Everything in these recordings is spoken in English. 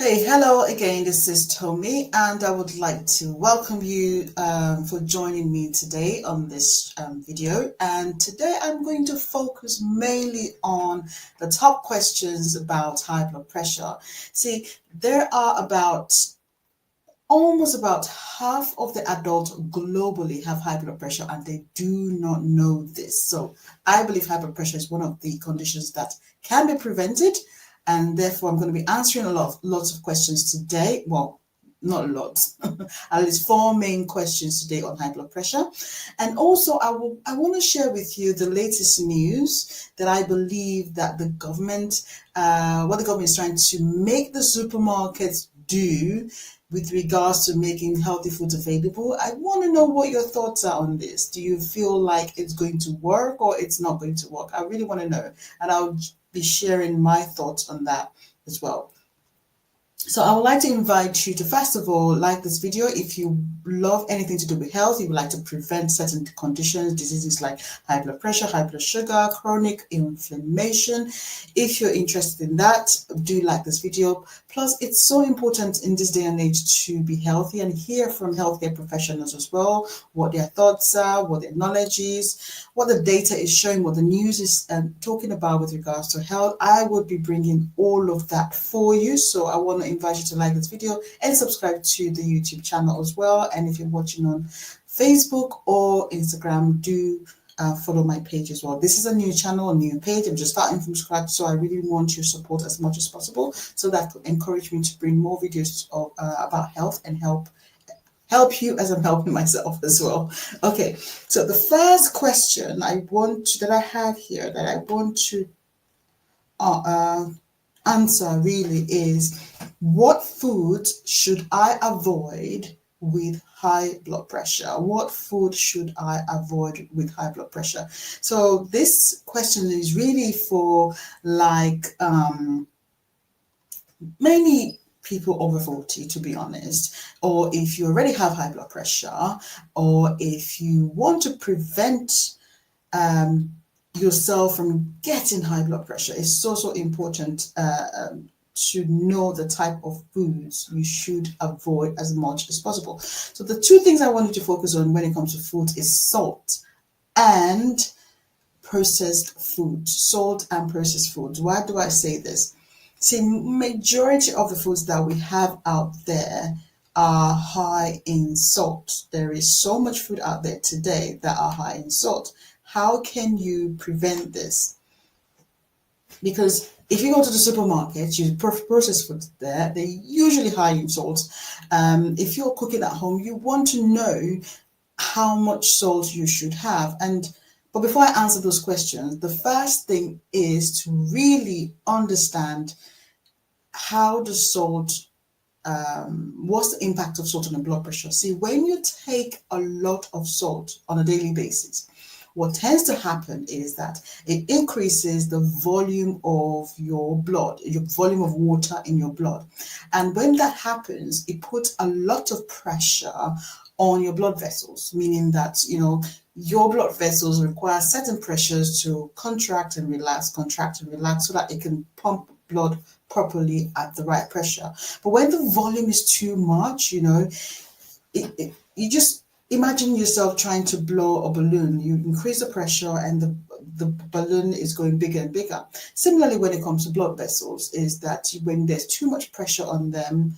Hey, hello again. This is Tommy, and I would like to welcome you for joining me today on this video. And today I'm going to focus mainly on the top questions about high blood pressure. See, there are almost about half of the adults globally have high blood pressure, and they do not know this. So I believe high blood pressure is one of the conditions that can be prevented, and therefore I'm going to be answering lots of questions today. Well, not lots, at least four main questions today on high blood pressure. And also I want to share with you the latest news that I believe that the government, what the government is trying to make the supermarkets do with regards to making healthy foods available. I want to know what your thoughts are on this. Do you feel like it's going to work or it's not going to work? I really want to know, and I'll be sharing my thoughts on that as well. So I would like to invite you to, first of all, like this video. If you love anything to do with health, you would like to prevent certain conditions, diseases like high blood pressure, high blood sugar, chronic inflammation. If you're interested in that, do like this video. Plus, it's so important in this day and age to be healthy and hear from healthcare professionals as well, what their thoughts are, what their knowledge is, what the data is showing, what the news is talking about with regards to health. I would be bringing all of that for you. So I want to invite you to like this video and subscribe to the YouTube channel as well. And if you're watching on Facebook or Instagram, do follow my page as well. This is a new channel, a new page. I'm just starting from scratch, so I really want your support as much as possible, so that could encourage me to bring more videos of, about health and help you as I'm helping myself as well. Okay, so the first question that I have here that I want to answer really is, what food should I avoid with high blood pressure? What food should I avoid with high blood pressure? So this question is really for like mainly people over 40, to be honest, or if you already have high blood pressure, or if you want to prevent yourself from getting high blood pressure. It's so important to know the type of foods you should avoid as much as possible. So the two things I wanted to focus on when it comes to food is salt and processed food. Salt and processed foods. Why do I say this? See, majority of the foods that we have out there are high in salt. There is so much food out there today that are high in salt. How can you prevent this? Because if you go to the supermarket, you process foods there, they're usually high in salt. If you're cooking at home, you want to know how much salt you should have. But before I answer those questions, the first thing is to really understand how the salt, what's the impact of salt on the blood pressure. See, when you take a lot of salt on a daily basis, what tends to happen is that it increases the volume of your blood, your volume of water in your blood. And when that happens, it puts a lot of pressure on your blood vessels, meaning that, your blood vessels require certain pressures to contract and relax, so that it can pump blood properly at the right pressure. But when the volume is too much, you just imagine yourself trying to blow a balloon. You increase the pressure and the balloon is going bigger and bigger. Similarly, when it comes to blood vessels, is that when there's too much pressure on them,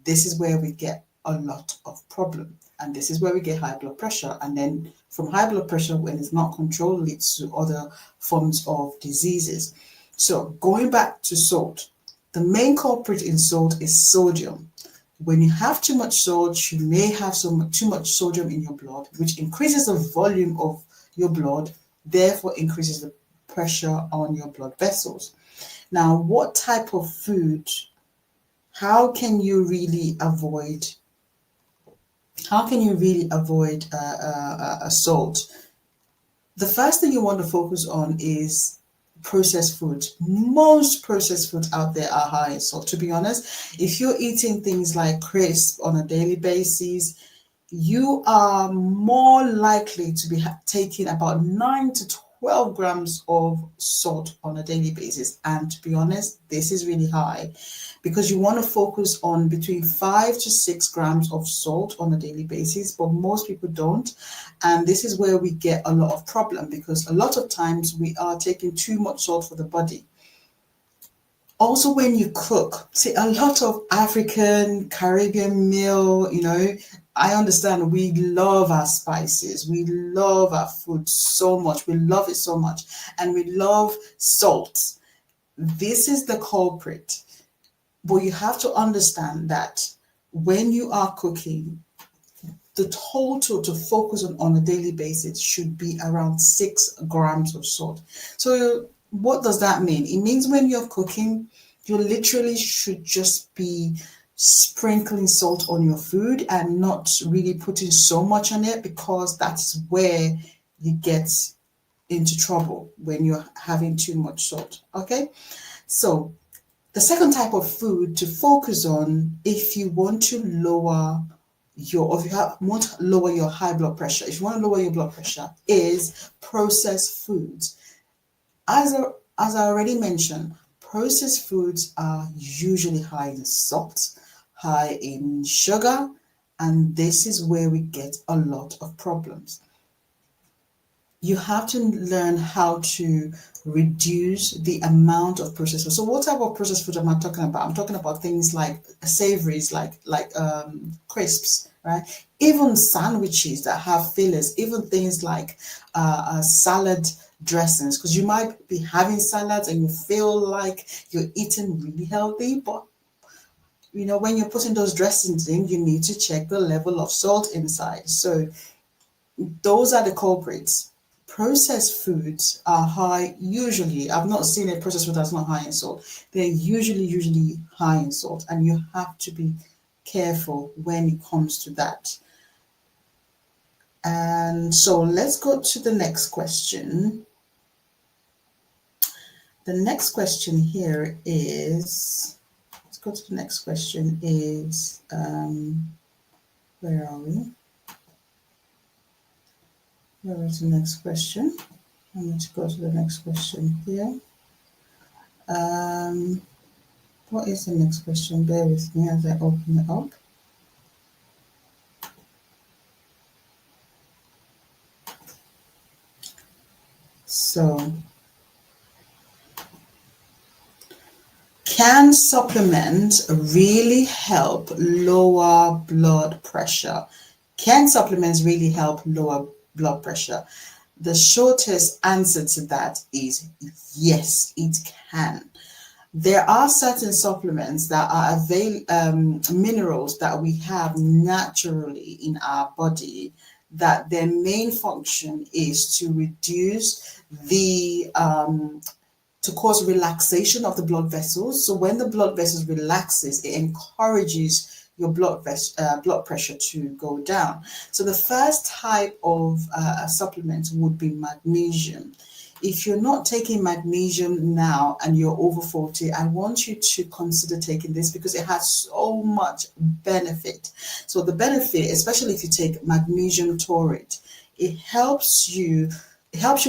this is where we get a lot of problem. And this is where we get high blood pressure. And then from high blood pressure, when it's not controlled, leads to other forms of diseases. So going back to salt, the main culprit in salt is sodium. When you have too much salt, you may have too much sodium in your blood, which increases the volume of your blood, therefore increases the pressure on your blood vessels. Now, what type of food, how can you really avoid salt? The first thing you want to focus on is processed food. Most processed foods out there are high in salt. To be honest, if you're eating things like crisps on a daily basis, you are more likely to be taking about 9 to 12 grams of salt on a daily basis. And to be honest, this is really high because you want to focus on between 5 to 6 grams of salt on a daily basis, but most people don't. And this is where we get a lot of problem because a lot of times we are taking too much salt for the body. Also, when you cook, see, a lot of African, Caribbean meal, I understand we love our spices, we love our food so much, we love it so much, and we love salt. This is the culprit. But you have to understand that when you are cooking, the total to focus on a daily basis should be around 6 grams of salt. So what does that mean? It means when you're cooking, you literally should just be sprinkling salt on your food and not really putting so much on it, because that's where you get into trouble when you're having too much salt. Okay, so the second type of food to focus on if you want to lower want to lower your high blood pressure, if you want to lower your blood pressure, is processed foods. As I already mentioned, processed foods are usually high in salt, high in sugar, and this is where we get a lot of problems. You have to learn how to reduce the amount of processed food. So what type of processed food am I talking about? I'm talking about things like savories, like crisps, right? Even sandwiches that have fillers, even things like salad dressings, because you might be having salads and you feel like you're eating really healthy, but when you're putting those dressings in, you need to check the level of salt inside. So those are the culprits. Processed foods are high, usually, I've not seen a processed food that's not high in salt. They're usually high in salt, and you have to be careful when it comes to that. And so let's go to the next question. The next question here is, let's go to the next question is, where are we? Where is the next question? I need to go to the next question here. What is the next question? Bear with me as I open it up. So, can supplements really help lower blood pressure? Can supplements really help lower blood pressure? The shortest answer to that is yes, it can. There are certain supplements that are minerals that we have naturally in our body, that their main function is to reduce to cause relaxation of the blood vessels. So when the blood vessels relaxes, it encourages your blood pressure to go down. So the first type of supplement would be magnesium. If you're not taking magnesium now and you're over 40, I want you to consider taking this because it has so much benefit. So the benefit, especially if you take magnesium taurate, it helps your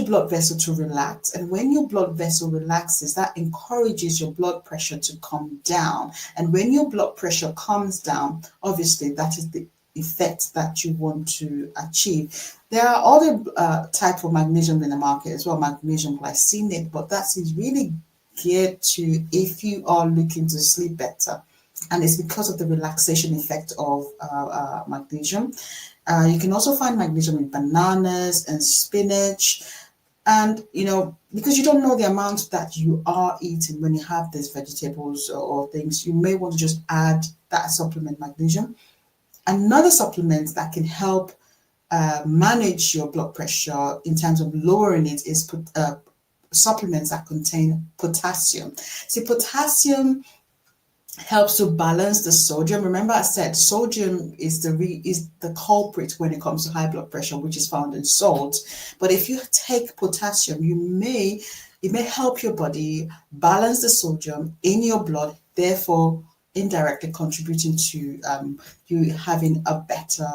blood vessel to relax. And when your blood vessel relaxes, that encourages your blood pressure to come down. And when your blood pressure comes down, obviously that is the effect that you want to achieve. There are other types of magnesium in the market as well, magnesium glycinate, but that is really geared to if you are looking to sleep better. And it's because of the relaxation effect of magnesium. You can also find magnesium in bananas and spinach. And, because you don't know the amount that you are eating when you have these vegetables or things, you may want to just add that supplement magnesium. Another supplement that can help manage your blood pressure in terms of lowering it is supplements that contain potassium. See, potassium helps to balance the sodium. Remember I said sodium is the culprit when it comes to high blood pressure, which is found in salt. But if you take potassium, it may help your body balance the sodium in your blood, therefore indirectly contributing to you having a better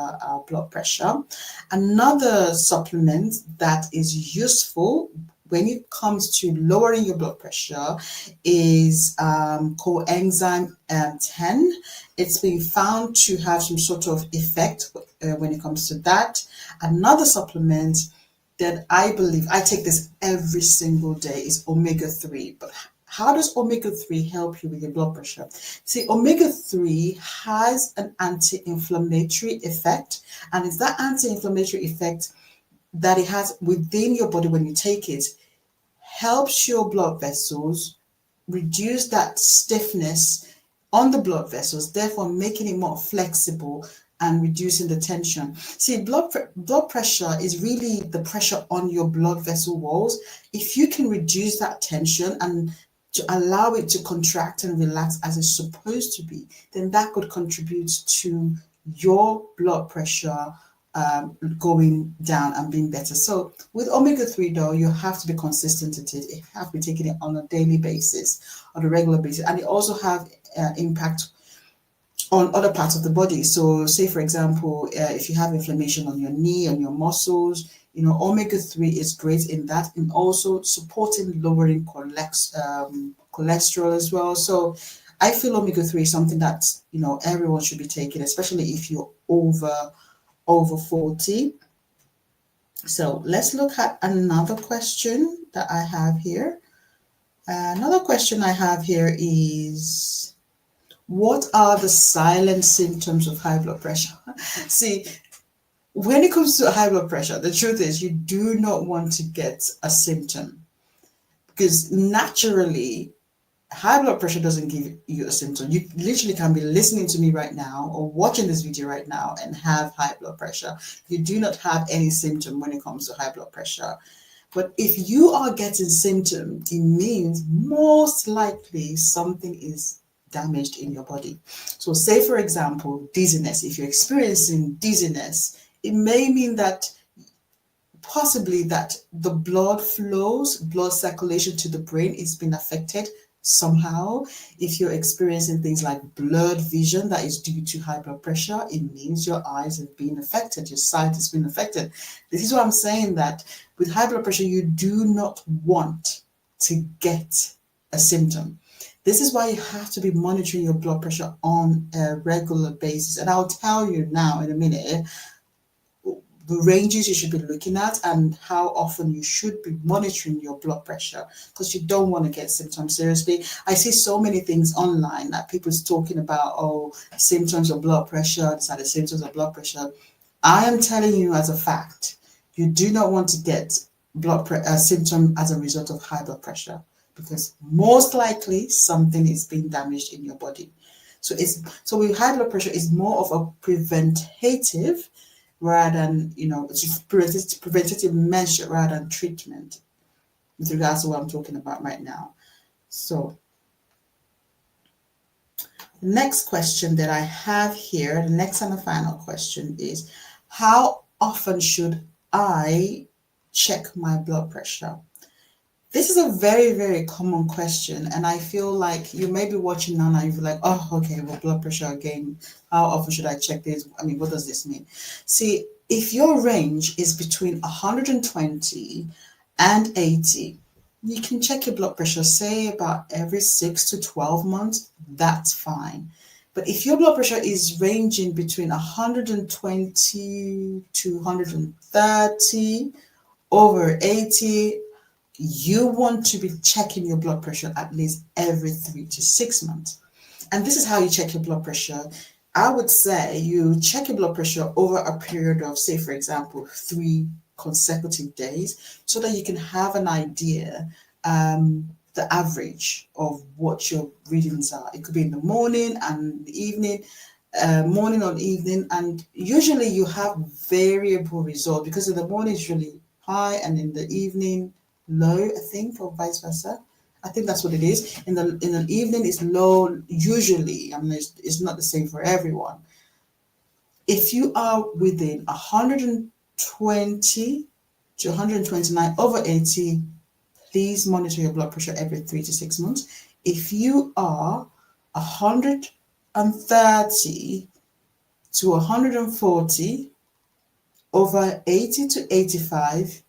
blood pressure. Another supplement that is useful when it comes to lowering your blood pressure is coenzyme 10. It's been found to have some sort of effect when it comes to that. Another supplement that I believe, I take this every single day, is omega-3. But how does omega-3 help you with your blood pressure? See, omega-3 has an anti-inflammatory effect, and it's that anti-inflammatory effect that it has within your body when you take it, helps your blood vessels reduce that stiffness on the blood vessels, therefore making it more flexible and reducing the tension. See, blood pressure is really the pressure on your blood vessel walls. If you can reduce that tension and to allow it to contract and relax as it's supposed to be, then that could contribute to your blood pressure going down and being better. So with omega-3 though, you have to be consistent at it. You have to be taking it on a daily basis, on a regular basis, and it also have impact on other parts of the body. So say for example, if you have inflammation on your knee and your muscles, omega-3 is great in that, and also supporting lowering cholesterol as well. So I feel omega-3 is something that everyone should be taking, especially if you're over 40. So let's look at another question that I have here. Another question I have here is, what are the silent symptoms of high blood pressure? See, when it comes to high blood pressure, the truth is you do not want to get a symptom, because naturally high blood pressure doesn't give you a symptom. You literally can be listening to me right now or watching this video right now and have high blood pressure. You do not have any symptom when it comes to high blood pressure. But if you are getting symptoms, it means most likely something is damaged in your body. So say for example, dizziness. If you're experiencing dizziness, it may mean that possibly that the blood circulation to the brain is being affected somehow. If you're experiencing things like blurred vision that is due to high blood pressure, it means your eyes have been affected, your sight has been affected. This is why I'm saying that with high blood pressure, you do not want to get a symptom. This is why you have to be monitoring your blood pressure on a regular basis. And I'll tell you now in a minute the ranges you should be looking at and how often you should be monitoring your blood pressure, because you don't want to get symptoms seriously. I see so many things online that people's talking about, symptoms of blood pressure, these are the symptoms of blood pressure. I am telling you as a fact, you do not want to get symptom as a result of high blood pressure, because most likely something is being damaged in your body. So with high blood pressure, is more of a preventative rather than, it's preventative measure rather than treatment with regards to what I'm talking about right now. So the next question that I have here, the next and the final question is, how often should I check my blood pressure? This is a very, very common question, and I feel like you may be watching now and you're like, oh, okay, well, blood pressure again. How often should I check this? I mean, what does this mean? See, if your range is between 120 and 80, you can check your blood pressure, say about every 6 to 12 months, that's fine. But if your blood pressure is ranging between 120 to 130 over 80, you want to be checking your blood pressure at least every 3 to 6 months. And this is how you check your blood pressure. I would say you check your blood pressure over a period of, say, for example, 3 consecutive days, so that you can have an idea, the average of what your readings are. It could be in the morning and the evening, morning or evening, and usually you have variable results, because in the morning it's really high and in the evening low, I think, or vice versa. I think that's what it is. In the evening it's low usually. I mean, it's not the same for everyone. If you are within 120 to 129 over 80, please monitor your blood pressure every 3 to 6 months. If you are 100 130 to 140 over 80 to 85,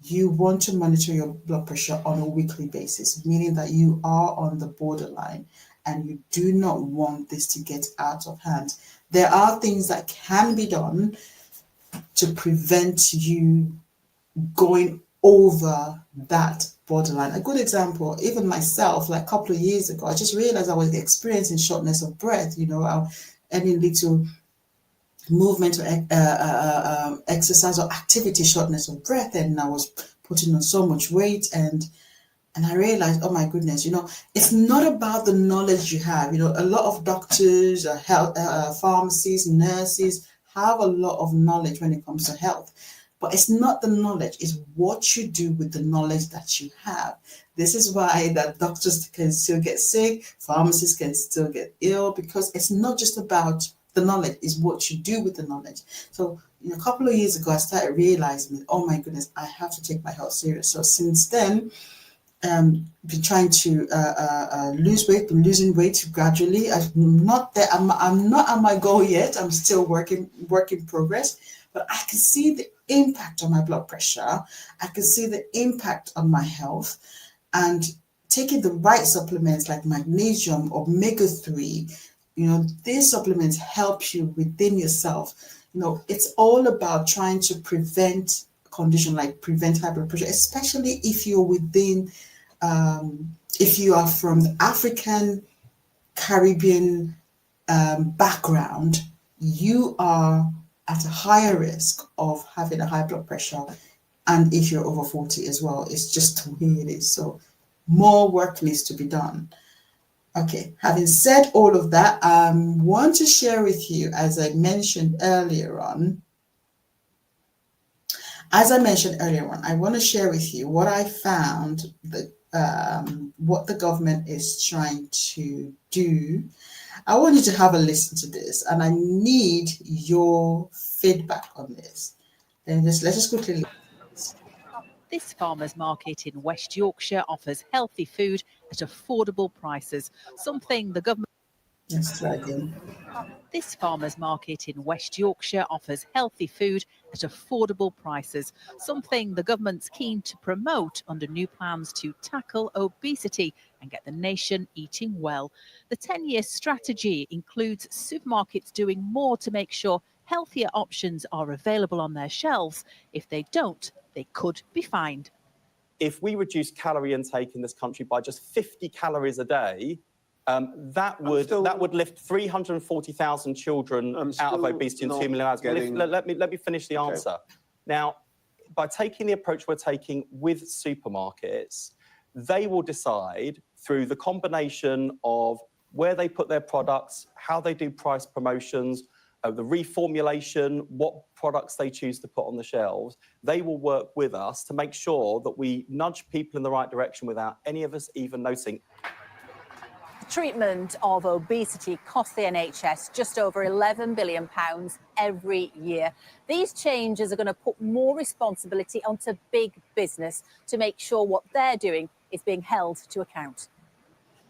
you want to monitor your blood pressure on a weekly basis, meaning that you are on the borderline and you do not want this to get out of hand. There are things that can be done to prevent you going over that borderline. A good example, even myself, like a couple of years ago, I just realized I was experiencing shortness of breath, any little movement or exercise or activity, shortness of breath, and I was putting on so much weight, and I realized, oh my goodness, it's not about the knowledge you have. A lot of doctors, health, pharmacists, nurses have a lot of knowledge when it comes to health, but it's not the knowledge, it's what you do with the knowledge that you have. This is why that doctors can still get sick, pharmacists can still get ill, because it's not just about the knowledge, is what you do with the knowledge. So a couple of years ago, I started realizing, oh my goodness, I have to take my health serious. So since then, been trying to lose weight, been losing weight gradually. I'm not there. I'm not at my goal yet. I'm still work in progress. But I can see the impact on my blood pressure. I can see the impact on my health, and taking the right supplements like magnesium, omega-3. These supplements help you within yourself. It's all about trying to prevent condition like prevent high blood pressure, especially if you're within, if you are from the African, Caribbean background, you are at a higher risk of having a high blood pressure. And if you're over 40 as well, it's just the way it is. So more work needs to be done. Okay, having said all of that, I want to share with you, as I mentioned earlier on, I want to share with you what I found, what the government is trying to do. I want you to have a listen to this, and I need your feedback on this. Then let's just quickly. This farmers market in West Yorkshire offers healthy food at affordable prices, something the government... Let's try again. This farmers market in West Yorkshire offers healthy food at affordable prices, something the government's keen to promote under new plans to tackle obesity and get the nation eating well. The 10-year strategy includes supermarkets doing more to make sure healthier options are available on their shelves. If they don't, they could be fined. If we reduce calorie intake in this country by just 50 calories a day, that would lift 340,000 children out of obesity and 2 million lives. Let me finish the answer. Now, by taking the approach we're taking with supermarkets, they will decide through the combination of where they put their products, how they do price promotions, the reformulation, what products they choose to put on the shelves. They will work with us to make sure that we nudge people in the right direction without any of us even noticing. Treatment of obesity costs the NHS just over £11 billion every year. These changes are going to put more responsibility onto big business to make sure what they're doing is being held to account.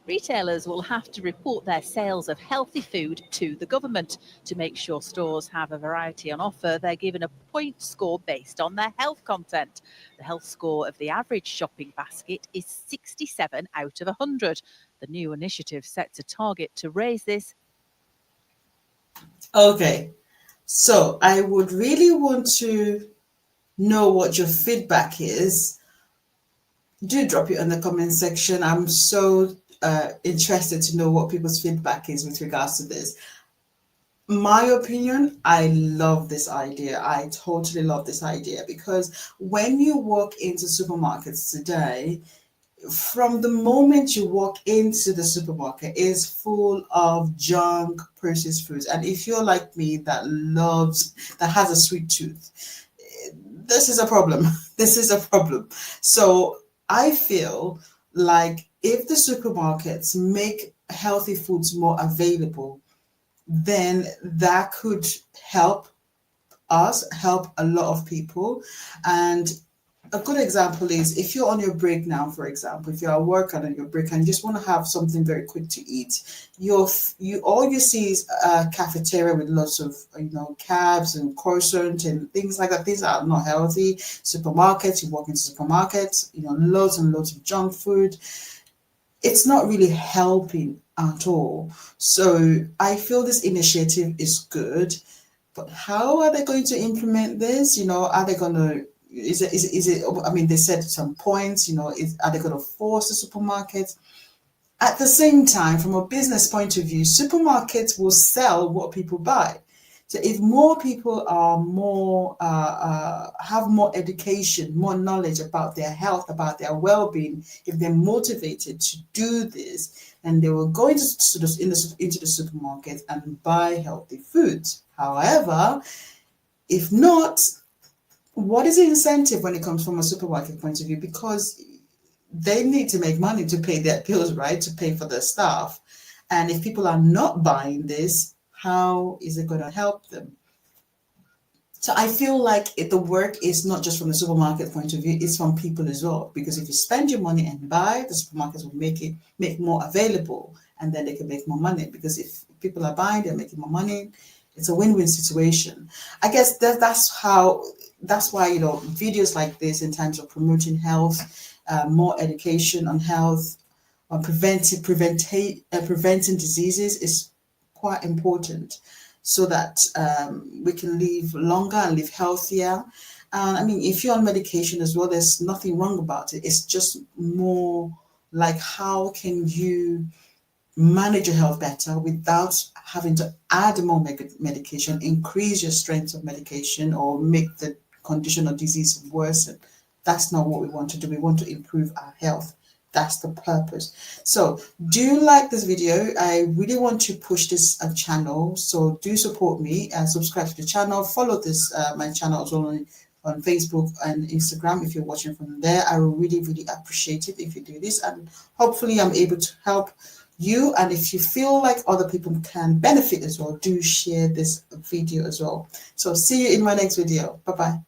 Retailers will have to report their sales of healthy food to the government. To make sure stores have a variety on offer, they're given a point score based on their health content. The health score of the average shopping basket is 67 out of 100. The new initiative sets a target to raise this. Okay, so I would really want to know what your feedback is. Do drop it in the comment section. I'm so interested to know what people's feedback is with regards to this. My opinion, I love this idea. I totally love this idea, because when you walk into supermarkets today, from the moment you walk into the supermarket, is full of junk processed foods. And if you're like me that has a sweet tooth, this is a problem. This is a problem. So I feel like if the supermarkets make healthy foods more available, then that could help us, help a lot of people. And a good example is if you're on your break now, for example, if you're at work and on your break and you just want to have something very quick to eat, all you see is a cafeteria with lots of cabs and croissant and things like that. These are not healthy. Supermarkets, you walk into supermarkets, loads and loads of junk food. It's not really helping at all. So I feel this initiative is good, but how are they going to implement this? Are they going to, is it, I mean, they said some points, are they going to force the supermarkets? At the same time, from a business point of view, supermarkets will sell what people buy. So if more people are have more education, more knowledge about their health, about their well-being, if they're motivated to do this, and they will go into the supermarket and buy healthy foods. However, if not, what is the incentive when it comes from a supermarket point of view? Because they need to make money to pay their bills, right? To pay for their staff. And if people are not buying this, how is it going to help them? So I feel like the work is not just from the supermarket point of view, it's from people as well. Because if you spend your money and buy, the supermarkets will make more available, and then they can make more money. Because if people are buying, they're making more money. It's a win-win situation. I guess that's why videos like this, in terms of promoting health, more education on health, on preventing diseases is quite important, so that we can live longer and live healthier. And I mean, if you're on medication as well, there's nothing wrong about it. It's just more like, how can you manage your health better without having to add more medication, increase your strength of medication, or make the condition or disease worsen? That's not what we want to do. We want to improve our health. That's the purpose. So do you like this video? I really want to push this channel, so do support me and subscribe to the channel. Follow this my channel as well on Facebook and Instagram if you're watching from there. I will really appreciate it if you do this, and hopefully I'm able to help you. And if you feel like other people can benefit as well, do share this video as well. So see you in my next video. Bye bye.